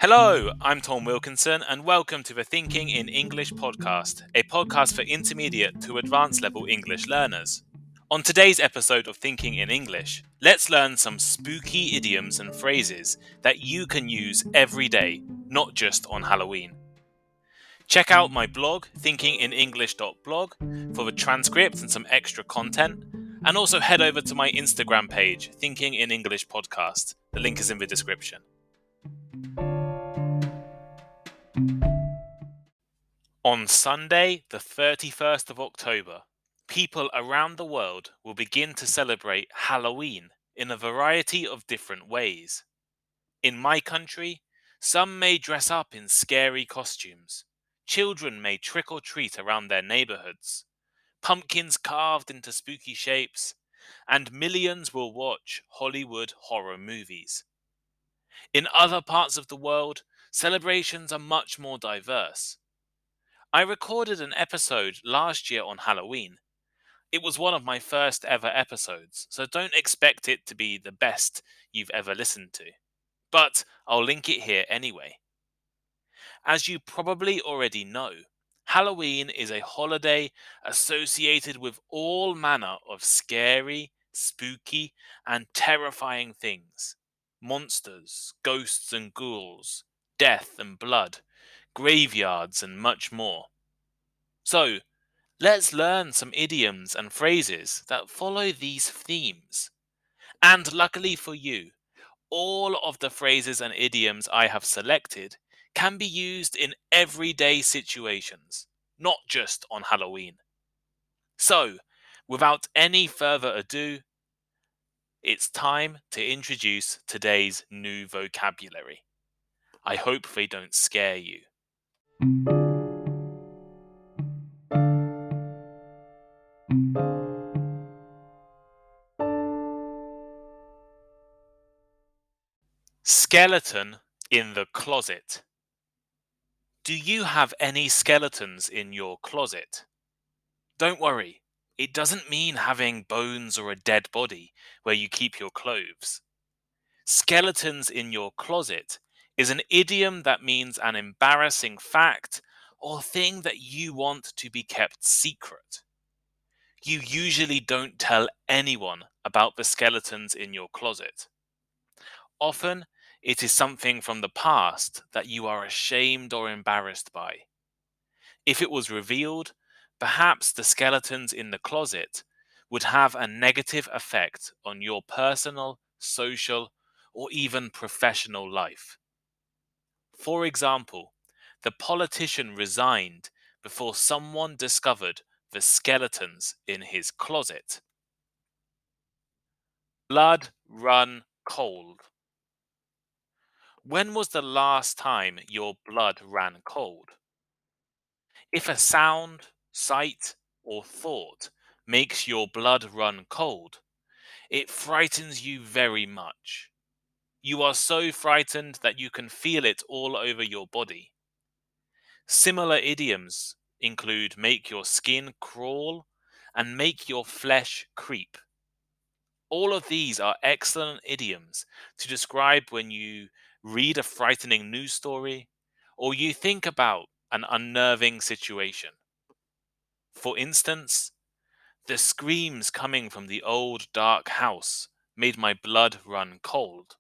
Hello, I'm Tom Wilkinson, and welcome to the Thinking in English podcast, a podcast for intermediate to advanced level English learners. On today's episode of Thinking in English, let's learn some spooky idioms and phrases that you can use every day, not just on Halloween. Check out my blog, thinkinginenglish.blog, for the transcript and some extra content, and also head over to my Instagram page, Thinking in English Podcast. The link is in the description. On Sunday, the 31st of October, people around the world will begin to celebrate Halloween in a variety of different ways. In my country, some may dress up in scary costumes. Children may trick or treat around their neighborhoods. Pumpkins carved into spooky shapes, and millions will watch Hollywood horror movies. In other parts of the world, celebrations are much more diverse. I recorded an episode last year on Halloween. It was one of my first ever episodes, so don't expect it to be the best you've ever listened to. But I'll link it here anyway. As you probably already know, Halloween is a holiday associated with all manner of scary, spooky, and terrifying things. Monsters, ghosts and ghouls, death and blood, graveyards, and much more. So, let's learn some idioms and phrases that follow these themes. And luckily for you, all of the phrases and idioms I have selected can be used in everyday situations, not just on Halloween. So, without any further ado, it's time to introduce today's new vocabulary. I hope they don't scare you. Skeleton in the closet. Do you have any skeletons in your closet? Don't worry, it doesn't mean having bones or a dead body where you keep your clothes. Skeletons in your closet is an idiom that means an embarrassing fact or thing that you want to be kept secret. You usually don't tell anyone about the skeletons in your closet. Often, it is something from the past that you are ashamed or embarrassed by. If it was revealed, perhaps the skeletons in the closet would have a negative effect on your personal, social, or even professional life. For example, the politician resigned before someone discovered the skeletons in his closet. Blood run cold. When was the last time your blood ran cold? If a sound, sight, or thought makes your blood run cold, it frightens you very much. You are so frightened that you can feel it all over your body. Similar idioms include make your skin crawl and make your flesh creep. All of these are excellent idioms to describe when you read a frightening news story or you think about an unnerving situation. For instance, the screams coming from the old dark house made my blood run cold.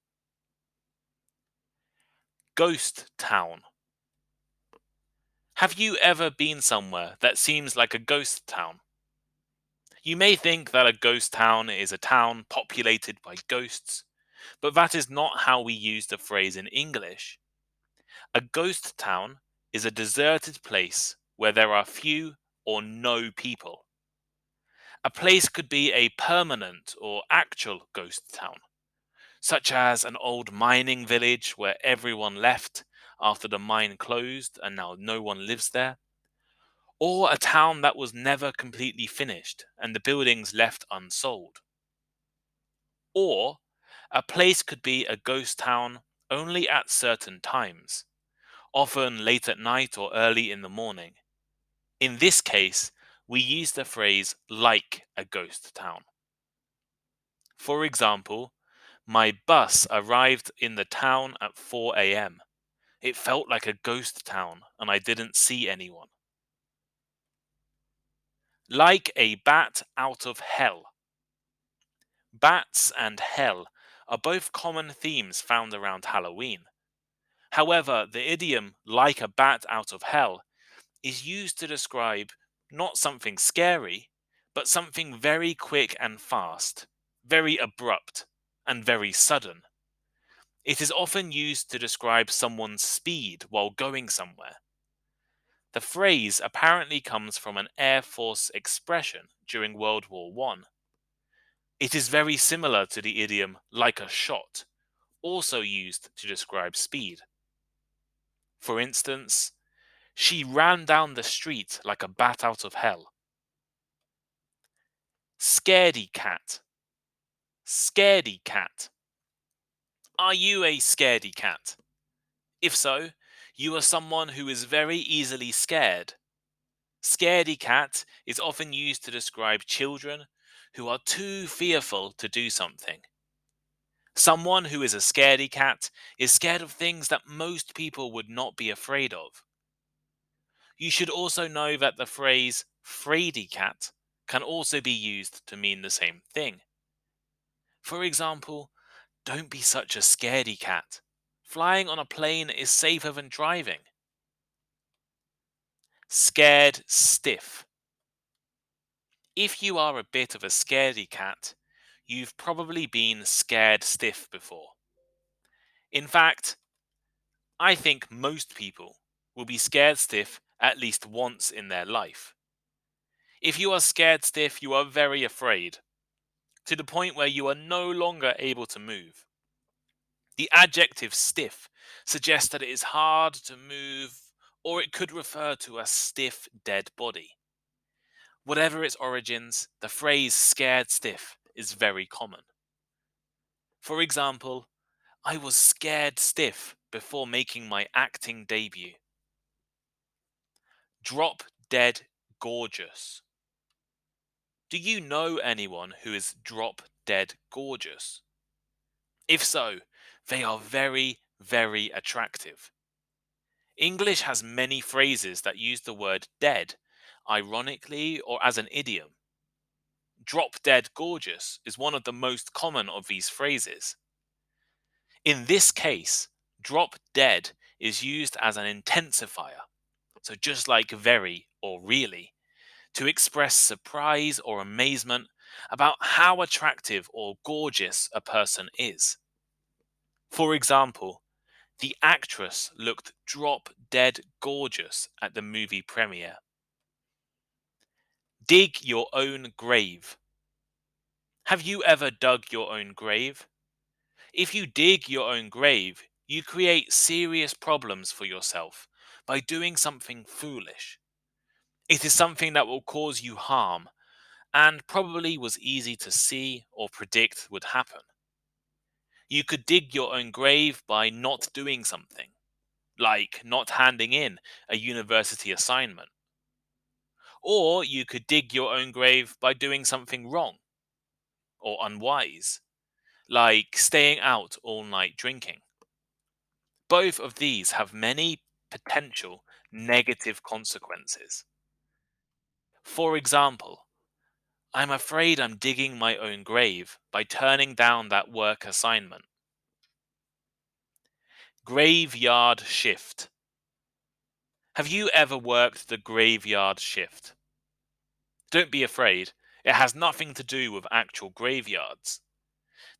Ghost town. Have you ever been somewhere that seems like a ghost town? You may think that a ghost town is a town populated by ghosts, but that is not how we use the phrase in English. A ghost town is a deserted place where there are few or no people. A place could be a permanent or actual ghost town, such as an old mining village where everyone left after the mine closed and now no one lives there, or a town that was never completely finished and the buildings left unsold. Or a place could be a ghost town only at certain times, often late at night or early in the morning. In this case, we use the phrase like a ghost town. For example, my bus arrived in the town at 4 a.m. It felt like a ghost town and I didn't see anyone. Like a bat out of hell. Bats and hell are both common themes found around Halloween. However, the idiom like a bat out of hell is used to describe not something scary, but something very quick and fast, very abrupt, and very sudden. It is often used to describe someone's speed while going somewhere. The phrase apparently comes from an Air Force expression during World War One. It is very similar to the idiom like a shot, also used to describe speed. For instance, she ran down the street like a bat out of hell. Scaredy cat. Scaredy cat. Are you a scaredy cat? If so, you are someone who is very easily scared. Scaredy cat is often used to describe children who are too fearful to do something. Someone who is a scaredy cat is scared of things that most people would not be afraid of. You should also know that the phrase fraidy cat can also be used to mean the same thing. For example, don't be such a scaredy cat. Flying on a plane is safer than driving. Scared stiff. If you are a bit of a scaredy cat, you've probably been scared stiff before. In fact, I think most people will be scared stiff at least once in their life. If you are scared stiff, you are very afraid, to the point where you are no longer able to move. The adjective stiff suggests that it is hard to move, or it could refer to a stiff, dead body. Whatever its origins, the phrase scared stiff is very common. For example, I was scared stiff before making my acting debut. Drop dead gorgeous. Do you know anyone who is drop dead gorgeous? If so, they are very, very attractive. English has many phrases that use the word dead, ironically or as an idiom. Drop dead gorgeous is one of the most common of these phrases. In this case, drop dead is used as an intensifier, so just like very or really, to express surprise or amazement about how attractive or gorgeous a person is. For example, the actress looked drop dead gorgeous at the movie premiere. Dig your own grave. Have you ever dug your own grave? If you dig your own grave, you create serious problems for yourself by doing something foolish. It is something that will cause you harm and probably was easy to see or predict would happen. You could dig your own grave by not doing something, like not handing in a university assignment. Or you could dig your own grave by doing something wrong or unwise, like staying out all night drinking. Both of these have many potential negative consequences. For example, I'm afraid I'm digging my own grave by turning down that work assignment. Graveyard shift. Have you ever worked the graveyard shift? Don't be afraid, it has nothing to do with actual graveyards.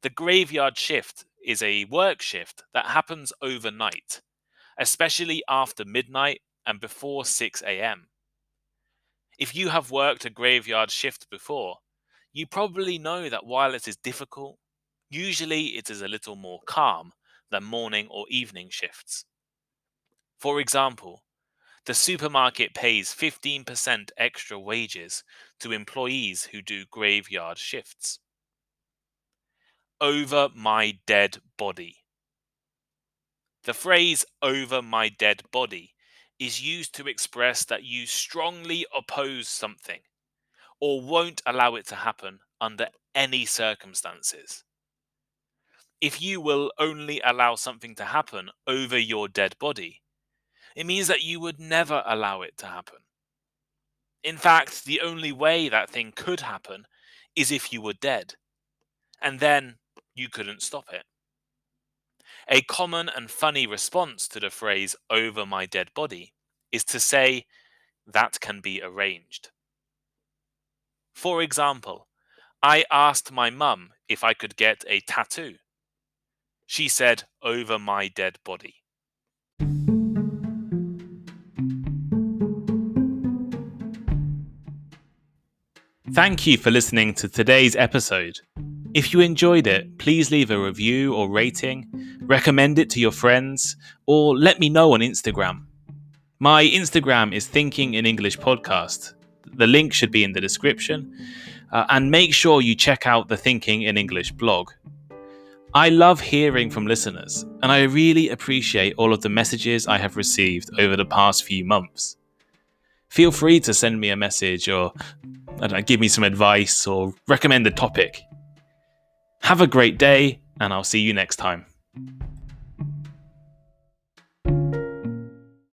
The graveyard shift is a work shift that happens overnight, especially after midnight and before 6 a.m. If you have worked a graveyard shift before, you probably know that while it is difficult, usually it is a little more calm than morning or evening shifts. For example, the supermarket pays 15% extra wages to employees who do graveyard shifts. Over my dead body. The phrase over my dead body is used to express that you strongly oppose something or won't allow it to happen under any circumstances. If you will only allow something to happen over your dead body, it means that you would never allow it to happen. In fact, the only way that thing could happen is if you were dead, and then you couldn't stop it. A common and funny response to the phrase over my dead body is to say that can be arranged. For example, I asked my mum if I could get a tattoo. She said over my dead body. Thank you for listening to today's episode. If you enjoyed it, please leave a review or rating, recommend it to your friends, or let me know on Instagram. My Instagram is thinkinginenglishpod. The link should be in the description. And make sure you check out the Thinking in English blog. I love hearing from listeners, and I really appreciate all of the messages I have received over the past few months. Feel free to send me a message or give me some advice or recommend a topic. Have a great day, and I'll see you next time.